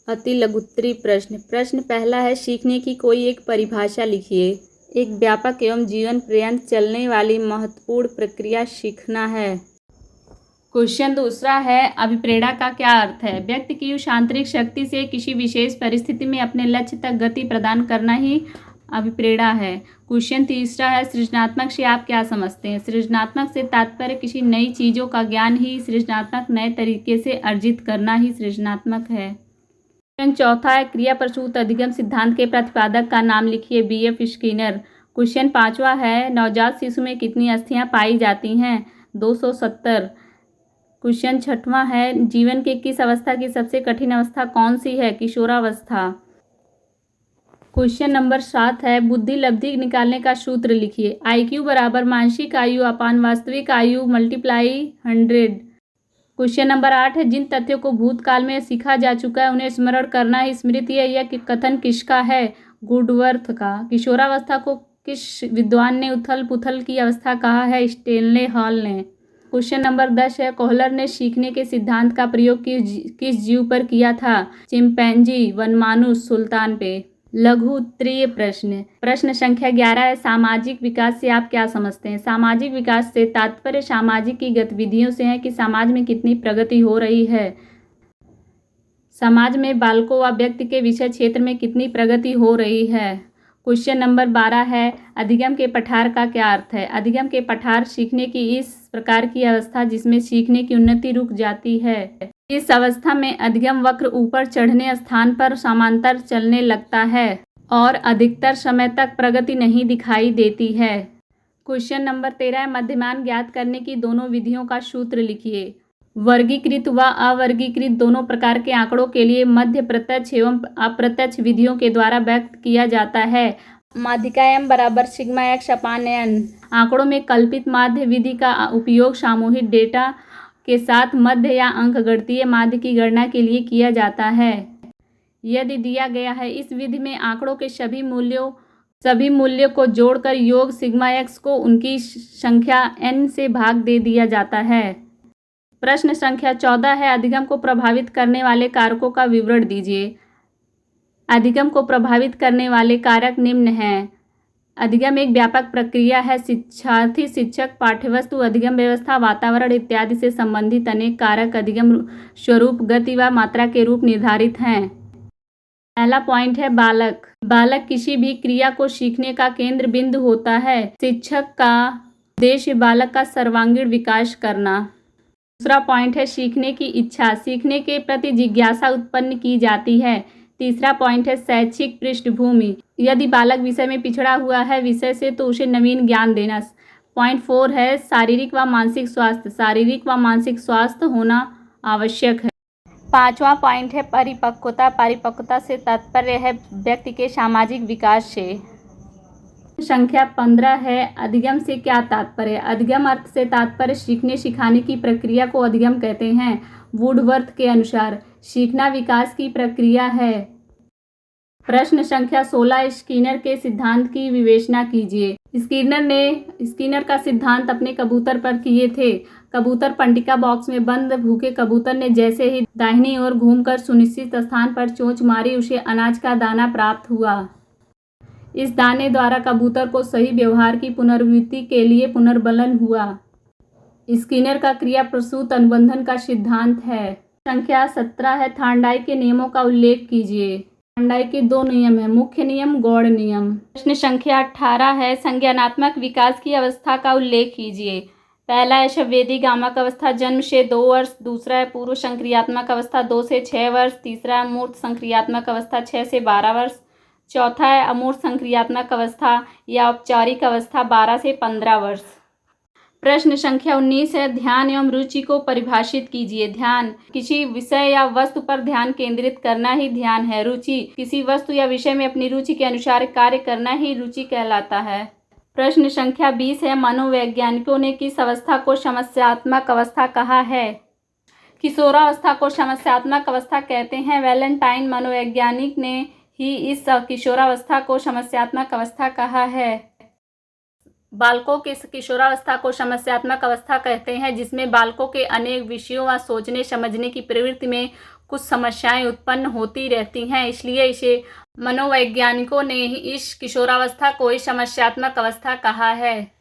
अति लघुत्तरी प्रश्न। प्रश्न पहला है, सीखने की कोई एक परिभाषा लिखिए। एक व्यापक एवं जीवन पर्यंत चलने वाली महत्वपूर्ण प्रक्रिया सीखना है। क्वेश्चन दूसरा है, अभिप्रेरणा का क्या अर्थ है? व्यक्ति की उस आंतरिक शक्ति से किसी विशेष परिस्थिति में अपने लक्ष्य तक गति प्रदान करना ही अभिप्रेरणा है। क्वेश्चन तीसरा है, सृजनात्मक से आप क्या समझते हैं? सृजनात्मक से तात्पर्य किसी नई चीज़ों का ज्ञान ही सृजनात्मक, नए तरीके से अर्जित करना ही सृजनात्मक है। क्वेश्चन चौथा है, क्रिया प्रसूत अधिगम सिद्धांत के प्रतिपादक का नाम लिखिए। B.F. स्किनर। क्वेश्चन पांचवा है, नवजात शिशु में कितनी अस्थियां पाई जाती हैं? 270। क्वेश्चन छठवां है, जीवन के किस अवस्था की सबसे कठिन अवस्था कौन सी है? किशोरावस्था। क्वेश्चन नंबर 7 है, बुद्धि लब्धि निकालने का सूत्र लिखिए। IQ बराबर मानसिक आयु अपान वास्तविक आयु मल्टीप्लाई 100। क्वेश्चन नंबर 8 है, जिन तथ्यों को भूतकाल में सीखा जा चुका है उन्हें स्मरण करना ही स्मृति है। यह कथन किसका है? गुडवर्थ का। किशोरावस्था को किस विद्वान ने उथल पुथल की अवस्था कहा है? स्टेनले हॉल ने। क्वेश्चन नंबर 10 है, कोहलर ने सीखने के सिद्धांत का प्रयोग किस जीव पर किया था? चिंपैंजी, वनमानुष, सुल्तान पे। लघु उत्तरीय प्रश्न। प्रश्न संख्या 11 है, सामाजिक विकास से आप क्या समझते हैं? सामाजिक विकास से तात्पर्य सामाजिक की गतिविधियों से है कि समाज में कितनी प्रगति हो रही है। समाज में बालकों व व्यक्ति के विषय क्षेत्र में कितनी प्रगति हो रही है। क्वेश्चन नंबर 12 है, अधिगम के पठार का क्या अर्थ है? अधिगम के पठार सीखने की इस प्रकार की अवस्था जिसमें सीखने की उन्नति रुक जाती है। इस अवस्था में अधिगम वक्र ऊपर चढ़ने स्थान पर समांतर चलने लगता है और अधिकतर समय तक प्रगति नहीं दिखाई देती है। क्वेश्चन नंबर 13 है, मध्यमान ज्ञात करने की दोनों विधियों का सूत्र लिखिए। वर्गीकृत व अवर्गीकृत दोनों प्रकार के आंकड़ों के लिए मध्य प्रत्यक्ष एवं अप्रत्यक्ष विधियों के द्वारा व्यक्त किया जाता है। माध्यिका m बराबर सिग्मा x अपान n। आंकड़ों में कल्पित माध्य विधि का उपयोग सामूहिक डेटा के साथ मध्य या अंकगणितीय माध्य की गणना के लिए किया जाता है। यदि दिया गया है, इस विधि में आंकड़ों के सभी मूल्यों को जोड़कर योग सिग्मा x को उनकी संख्या n से भाग दे दिया जाता है। प्रश्न संख्या 14 है, अधिगम को प्रभावित करने वाले कारकों का विवरण दीजिए। अधिगम को प्रभावित करने वाले कारक निम्न हैं। अधिगम एक व्यापक प्रक्रिया है। शिक्षार्थी, शिक्षक, पाठ्यवस्तु, अधिगम व्यवस्था, वातावरण इत्यादि से संबंधित अनेक कारक अधिगम स्वरूप, गति व मात्रा के रूप निर्धारित हैं। पहला पॉइंट है, बालक। बालक किसी भी क्रिया को सीखने का केंद्र बिंदु होता है। शिक्षक का उद्देश्य बालक का सर्वांगीण विकास करना। दूसरा पॉइंट है, सीखने की इच्छा। सीखने के प्रति जिज्ञासा उत्पन्न की जाती है। तीसरा पॉइंट है, शैक्षिक पृष्ठभूमि। यदि बालक विषय में पिछड़ा हुआ है विषय से तो उसे नवीन ज्ञान देना। पॉइंट 4 है, शारीरिक व मानसिक स्वास्थ्य। शारीरिक व मानसिक स्वास्थ्य होना आवश्यक है। पांचवा पॉइंट है, परिपक्वता। परिपक्वता से तात्पर्य है व्यक्ति के सामाजिक विकास से। संख्या 15 है, अधिगम से क्या तात्पर्य? अधिगम अर्थ से तात्पर्य सीखने सिखाने की प्रक्रिया को अधिगम कहते हैं। वुडवर्थ के अनुसार सीखना विकास की प्रक्रिया है। प्रश्न संख्या 16, स्किनर के सिद्धांत की विवेचना कीजिए। स्किनर का सिद्धांत अपने कबूतर पर किए थे। कबूतर पंटिका बॉक्स में बंद भूखे कबूतर ने जैसे ही दाहिनी ओर घूमकर सुनिश्चित स्थान पर चोंच मारी, उसे अनाज का दाना प्राप्त हुआ। इस दाने द्वारा कबूतर को सही व्यवहार की पुनरावृत्ति के लिए पुनर्बलन हुआ। स्किनर का क्रिया प्रसूत अनुबंधन का सिद्धांत है। संख्या 17 है, थार्नडाइक के नियमों का उल्लेख कीजिए। थार्नडाइक के 2 नियम हैं, मुख्य नियम, गौड़ नियम। प्रश्न संख्या 18 है, संज्ञानात्मक विकास की अवस्था का उल्लेख कीजिए। पहला है संवेदी गामक अवस्था, जन्म से 2 वर्ष। दूसरा है पूर्व संक्रियात्मक अवस्था, 2 से 6 वर्ष। तीसरा है मूर्त संक्रियात्मक अवस्था, 6 से 12 वर्ष। चौथा है अमूर्त संक्रियात्मक अवस्था या औपचारिक अवस्था, 12 से 15 वर्ष। प्रश्न संख्या 19 है, ध्यान एवं रुचि को परिभाषित कीजिए। ध्यान किसी विषय या वस्तु पर ध्यान केंद्रित करना ही ध्यान है। रुचि किसी वस्तु या विषय में अपनी रुचि के अनुसार कार्य करना ही रुचि कहलाता है। प्रश्न संख्या 20 है, मनोवैज्ञानिकों ने किस अवस्था को समस्यात्मक अवस्था कहा है? किशोरावस्था को समस्यात्मक अवस्था कहते हैं। वैलेंटाइन मनोवैज्ञानिक ने ही इस किशोरावस्था को समस्यात्मक अवस्था कहा है। बालकों की किशोरावस्था को समस्यात्मक अवस्था कहते हैं जिसमें बालकों के अनेक विषयों व सोचने समझने की प्रवृत्ति में कुछ समस्याएं उत्पन्न होती रहती हैं, इसलिए इसे मनोवैज्ञानिकों ने इस किशोरावस्था को ही समस्यात्मक अवस्था कहा है।